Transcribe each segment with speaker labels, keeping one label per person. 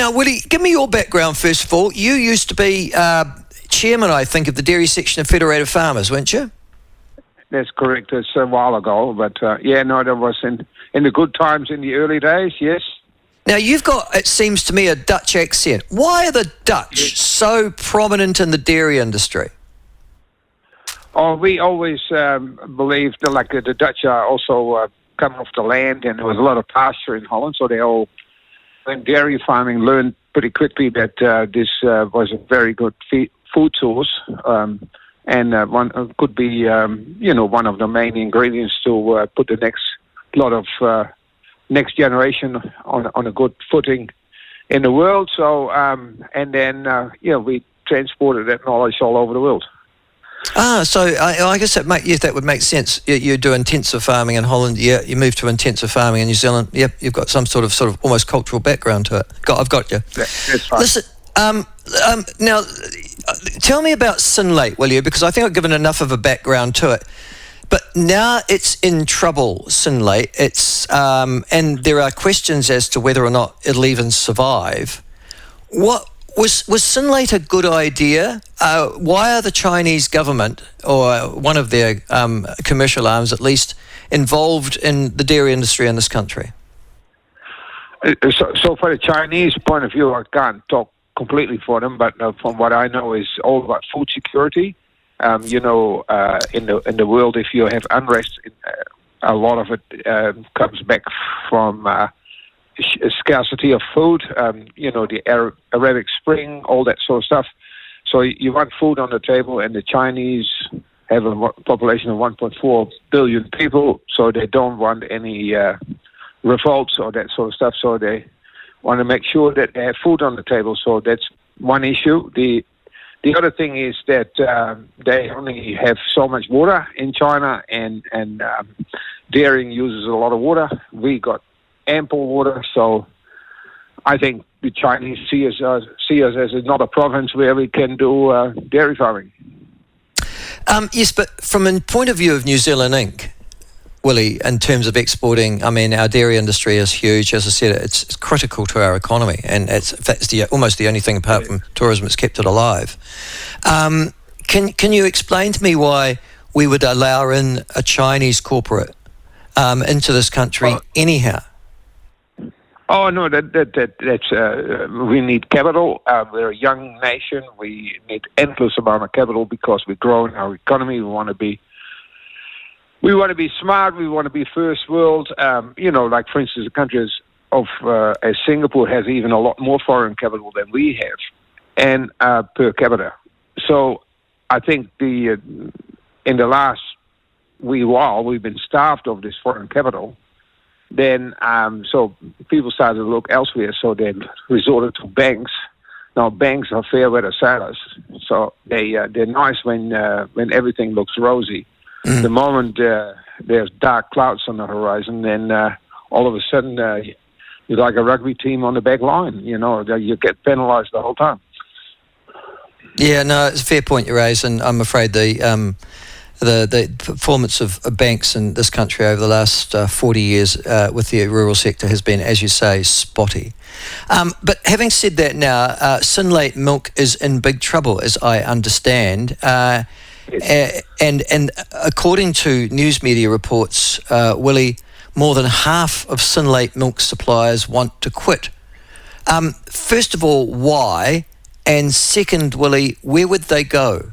Speaker 1: Now, Willy, give me your background first of all. You used to be chairman, I think, of the dairy section of Federated Farmers, weren't you?
Speaker 2: That's correct. It's a while ago, but that was in the good times in the early days, yes.
Speaker 1: Now, you've got, it seems to me, a Dutch accent. Why are the Dutch so prominent in the dairy industry?
Speaker 2: Oh, we always believed that, the Dutch are also come off the land, and there was a lot of pasture in Holland, so they all, when dairy farming, learned pretty quickly that this was a very good food source, and one could be, one of the main ingredients to put the next lot of next generation on a good footing in the world. So, and then we transported that knowledge all over the world.
Speaker 1: So I guess that would make sense. You do intensive farming in Holland. Yeah, you move to intensive farming in New Zealand. Yep, you've got some sort of almost cultural background to it. I've got you.
Speaker 2: That's right.
Speaker 1: Listen, now tell me about Synlait, will you? Because I think I've given enough of a background to it. But now it's in trouble, Synlait. It's and there are questions as to whether or not it'll even survive. What was Synlait a good idea? Why are the Chinese government, or one of their commercial arms at least, involved in the dairy industry in this country?
Speaker 2: So for the Chinese point of view, I can't talk completely for them, but from what I know, is all about food security. In the world, if you have unrest, a lot of it comes back from scarcity of food. The Arabic Spring, all that sort of stuff. So you want food on the table, and the Chinese have a population of 1.4 billion people, so they don't want any revolts or that sort of stuff. So they want to make sure that they have food on the table. So that's one issue. The other thing is that they only have so much water in China, and dairying uses a lot of water. We got ample water, so I think the Chinese see us as another province where we can do dairy farming.
Speaker 1: Yes, but from a point of view of New Zealand Inc., Willy, in terms of exporting, I mean, our dairy industry is huge. As I said, it's critical to our economy, and it's almost the only thing apart from tourism that's kept it alive. Can you explain to me why we would allow in a Chinese corporate into this country anyhow?
Speaker 2: Oh no, that's we need capital. We're a young nation. We need endless amount of capital because we're growing our economy. We want to be smart. We want to be first world. Like for instance, the countries as Singapore has even a lot more foreign capital than we have, and per capita. So I think in the last wee while we've been starved of this foreign capital. Then so people started to look elsewhere. So they resorted to banks. Now banks are fair weather sailors, so they're nice when everything looks rosy. The moment there's dark clouds on the horizon, then all of a sudden you're like a rugby team on the back line. You get penalised the whole time.
Speaker 1: Yeah, no, it's a fair point you raise, and I'm afraid the performance of banks in this country over the last 40 years with the rural sector has been, as you say, spotty. But having said that now, Synlait milk is in big trouble, as I understand. And according to news media reports, Willy, more than half of Synlait milk suppliers want to quit. First of all, why? And second, Willy, where would they go?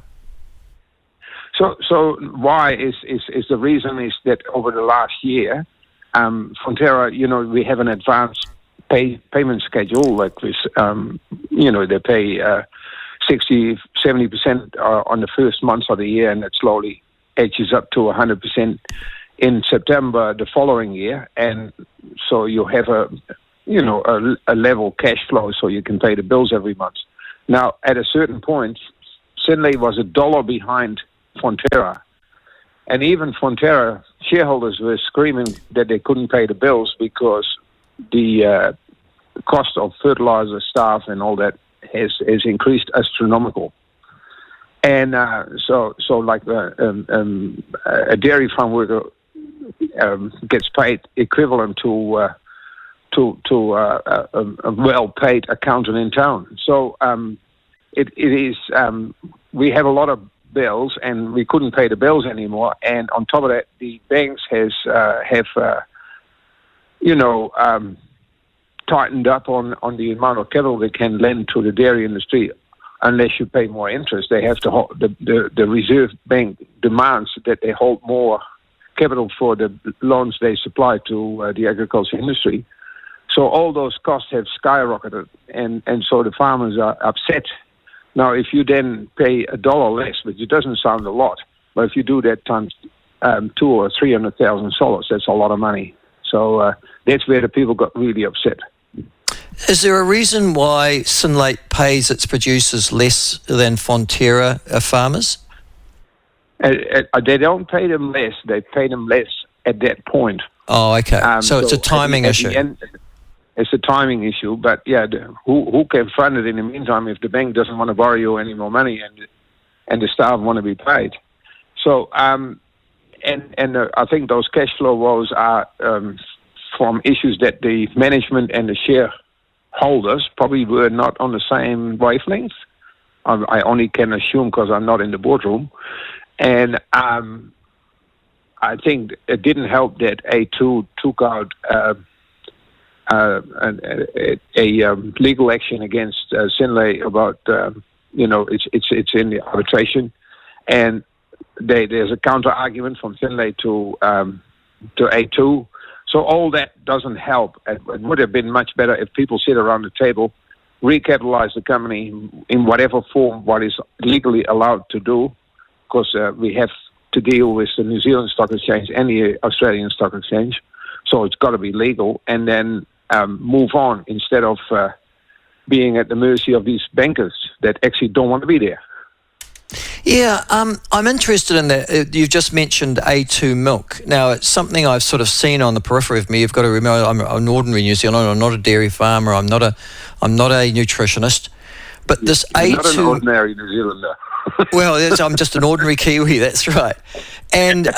Speaker 2: So why is the reason is that over the last year, Fonterra, we have an advanced payment schedule like this. They pay 60, 70% on the first month of the year, and it slowly edges up to 100% in September the following year. And so you have a level cash flow, so you can pay the bills every month. Now, at a certain point, Synlait was $1 behind Fonterra, and even Fonterra shareholders were screaming that they couldn't pay the bills because the cost of fertilizer, staff, and all that has increased astronomical. And so like a dairy farm worker gets paid equivalent to a well-paid accountant in town. So it is. We have a lot of bills, and we couldn't pay the bills anymore. And on top of that, the banks have tightened up on the amount of capital they can lend to the dairy industry. Unless you pay more interest, they have to hold, the Reserve Bank demands that they hold more capital for the loans they supply to the agriculture industry. So all those costs have skyrocketed, and so the farmers are upset. Now, if you then pay $1 less, which it doesn't sound a lot, but if you do that times 200,000 or 300,000 solids, that's a lot of money. So that's where the people got really upset.
Speaker 1: Is there a reason why Synlait pays its producers less than Fonterra farmers?
Speaker 2: They don't pay them less. They pay them less at that point.
Speaker 1: Oh, okay. So it's a timing issue.
Speaker 2: It's a timing issue, but yeah, who can fund it in the meantime if the bank doesn't want to borrow you any more money and the staff want to be paid? So I think those cash flow woes are from issues that the management and the shareholders probably were not on the same wavelength. I only can assume because I'm not in the boardroom, and I think it didn't help that A2 took out a legal action against Synlait about it's in the arbitration, and there's a counter argument from Synlait to A2. So all that doesn't help. It would have been much better if people sit around the table, recapitalize the company in whatever form what is legally allowed to do, because we have to deal with the New Zealand Stock Exchange and the Australian Stock Exchange. So it's got to be legal, and then move on instead of being at the mercy of these bankers that actually don't want to be there.
Speaker 1: Yeah, I'm interested in that. You've just mentioned A2 milk. Now, it's something I've sort of seen on the periphery of me. You've got to remember, I'm an ordinary New Zealander. I'm not a dairy farmer. I'm not a nutritionist. But this
Speaker 2: You're
Speaker 1: A2...
Speaker 2: not an ordinary New Zealander.
Speaker 1: Well, I'm just an ordinary Kiwi, that's right. And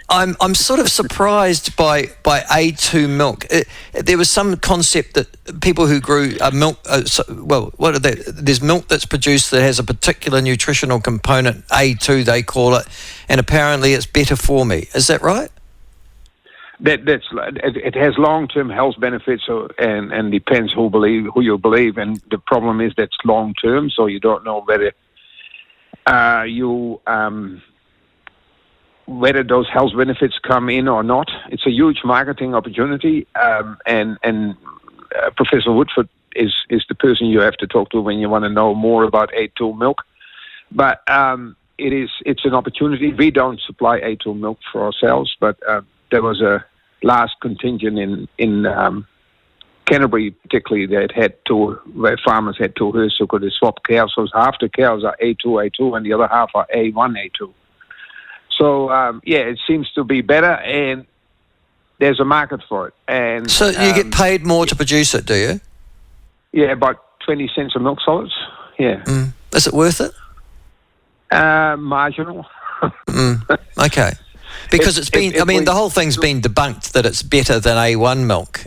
Speaker 1: I'm sort of surprised by A2 milk. There was some concept that people who grew milk, there's milk that's produced that has a particular nutritional component, A2 they call it, and apparently it's better for me. Is that right? It has long-term health benefits, and depends who you believe. And the problem is that's long-term, so you don't know whether whether those health benefits come in or not. It's a huge marketing opportunity, and Professor Woodford is the person you have to talk to when you want to know more about A2 milk. But it's an opportunity. We don't supply A2 milk for ourselves, but there was a last contingent in Canterbury, particularly, where farmers had two herds who could swap cows. So half the cows are A2, and the other half are A1, A2. So, it seems to be better, and there's a market for it. And so you get paid more to produce it, do you?
Speaker 2: Yeah, about 20 cents a milk solids, yeah.
Speaker 1: Is it worth it?
Speaker 2: Marginal.
Speaker 1: Okay. Because the whole thing's been debunked that it's better than A1 milk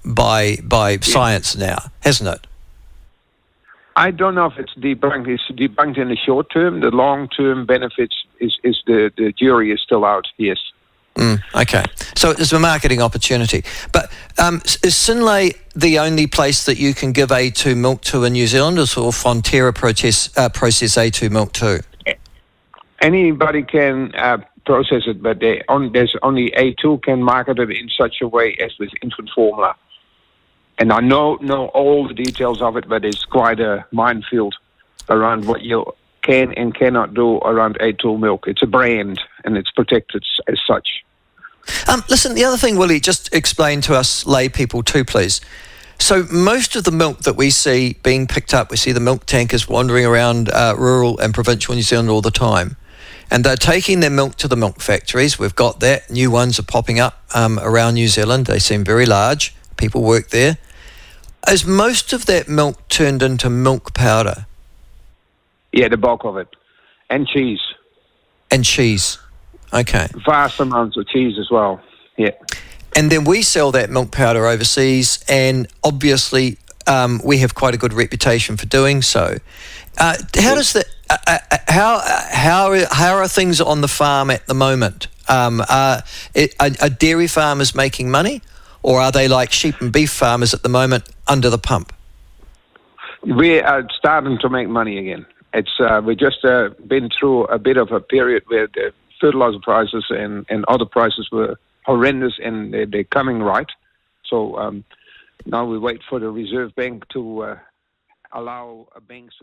Speaker 1: by science now, hasn't it?
Speaker 2: I don't know if it's debunked. It's debunked in the short term. The long-term benefits is the jury is still out, yes.
Speaker 1: Okay. So it's a marketing opportunity. But is Synlait the only place that you can give A2 milk to in New Zealand, or Fonterra process A2 milk too?
Speaker 2: Anybody can process it, but there's only A2 can market it in such a way as with infant formula. And I know all the details of it, but it's quite a minefield around what you can and cannot do around A2 milk. It's a brand, and it's protected as such.
Speaker 1: Listen, the other thing, Willie, just explain to us lay people too, please. So most of the milk that we see being picked up, we see the milk tankers wandering around rural and provincial New Zealand all the time. And they're taking their milk to the milk factories. We've got that. New ones are popping up around New Zealand. They seem very large. People work there. Is most of that milk turned into milk powder?
Speaker 2: Yeah, the bulk of it. And cheese.
Speaker 1: And cheese. Okay.
Speaker 2: Vast amounts of cheese as well. Yeah.
Speaker 1: and then we sell that milk powder overseas, and obviously we have quite a good reputation for doing so. How does that? How are things on the farm at the moment? Are dairy farmers making money, or are they like sheep and beef farmers at the moment under the pump?
Speaker 2: We are starting to make money again. It's we just been through a bit of a period where the fertilizer prices and other prices were horrendous, and they're coming right. So now we wait for the Reserve Bank to allow banks